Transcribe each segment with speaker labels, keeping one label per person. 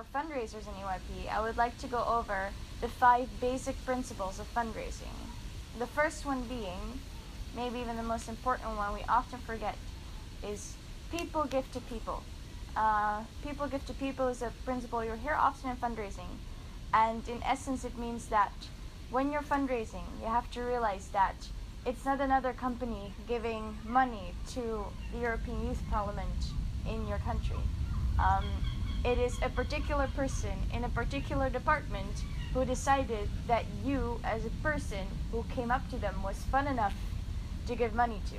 Speaker 1: for fundraisers in EYP, I would like to go over the 5 basic principles of fundraising. The first one being, maybe even the most important one we often forget, is people give to people. People give to people is a principle you'll hear often in fundraising, and in essence it means that when you're fundraising, you have to realize that it's not another company giving money to the European Youth Parliament in your country. It is a particular person in a particular department who decided that you, as a person who came up to them, was fun enough to give money to.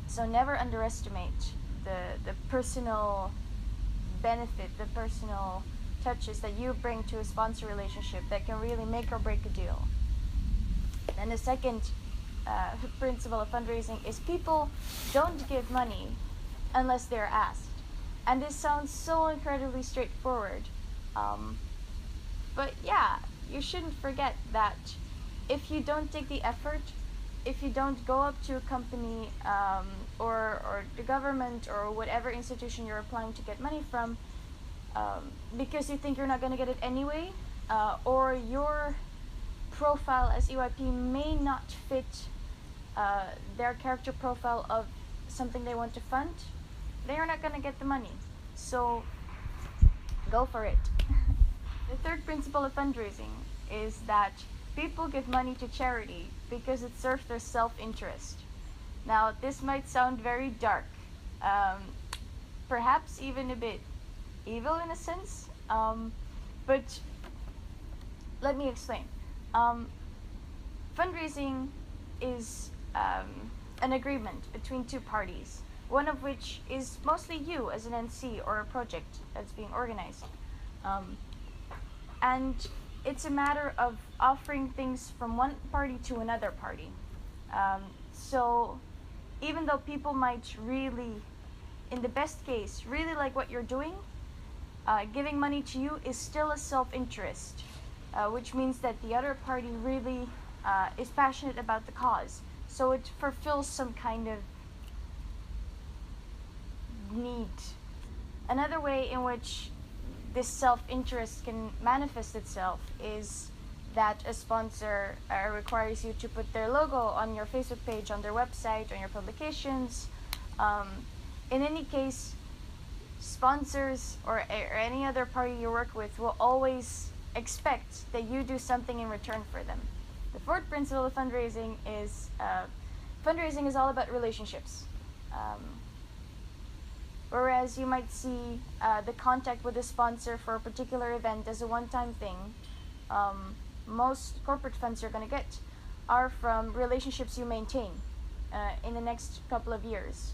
Speaker 1: So never underestimate the personal benefit, the personal touches that you bring to a sponsor relationship that can really make or break a deal. And the second principle of fundraising is people don't give money unless they're asked. And this sounds so incredibly straightforward. But yeah, you shouldn't forget that if you don't take the effort, if you don't go up to a company or the government or whatever institution you're applying to get money from, because you think you're not going to get it anyway, or your profile as EYP may not fit their character profile of something they want to fund, they are not going to get the money. So go for it. The third principle of fundraising is that people give money to charity because it serves their self-interest. Now, this might sound very dark, perhaps even a bit evil in a sense, but let me explain. Fundraising is an agreement between 2 parties, one of which is mostly you as an NC or a project that's being organized. And it's a matter of offering things from one party to another party. So even though people might really, in the best case, really like what you're doing, giving money to you is still a self-interest, which means that the other party really is passionate about the cause. So it fulfills some kind of need. Another way in which this self-interest can manifest itself is that a sponsor requires you to put their logo on your Facebook page, on their website, on your publications. In any case, sponsors or any other party you work with will always expect that you do something in return for them. The fourth principle of fundraising is all about relationships. Whereas you might see the contact with a sponsor for a particular event as a one-time thing, most corporate funds you're going to get are from relationships you maintain in the next couple of years.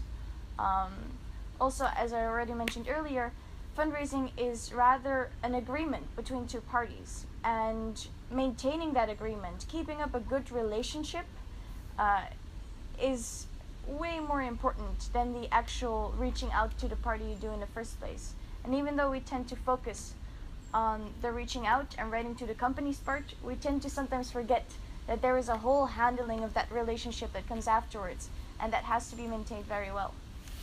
Speaker 1: Also, as I already mentioned earlier, fundraising is rather an agreement between 2 parties, and maintaining that agreement, keeping up a good relationship, is way more important than the actual reaching out to the party you do in the first place. And even though we tend to focus on the reaching out and writing to the company's part, we tend to sometimes forget that there is a whole handling of that relationship that comes afterwards, and that has to be maintained very well.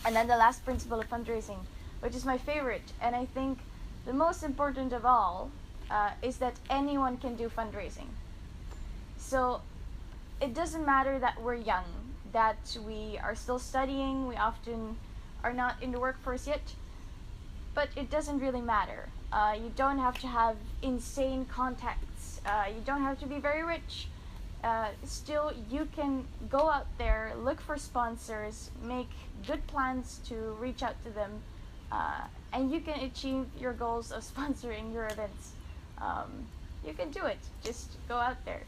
Speaker 1: And then the last principle of fundraising, which is my favorite, and I think the most important of all, is that anyone can do fundraising. So it doesn't matter that we're young, that we are still studying, we often are not in the workforce yet, but it doesn't really matter. You don't have to have insane contacts, you don't have to be very rich. Still, you can go out there, look for sponsors, make good plans to reach out to them, and you can achieve your goals of sponsoring your events. You can do it, just go out there.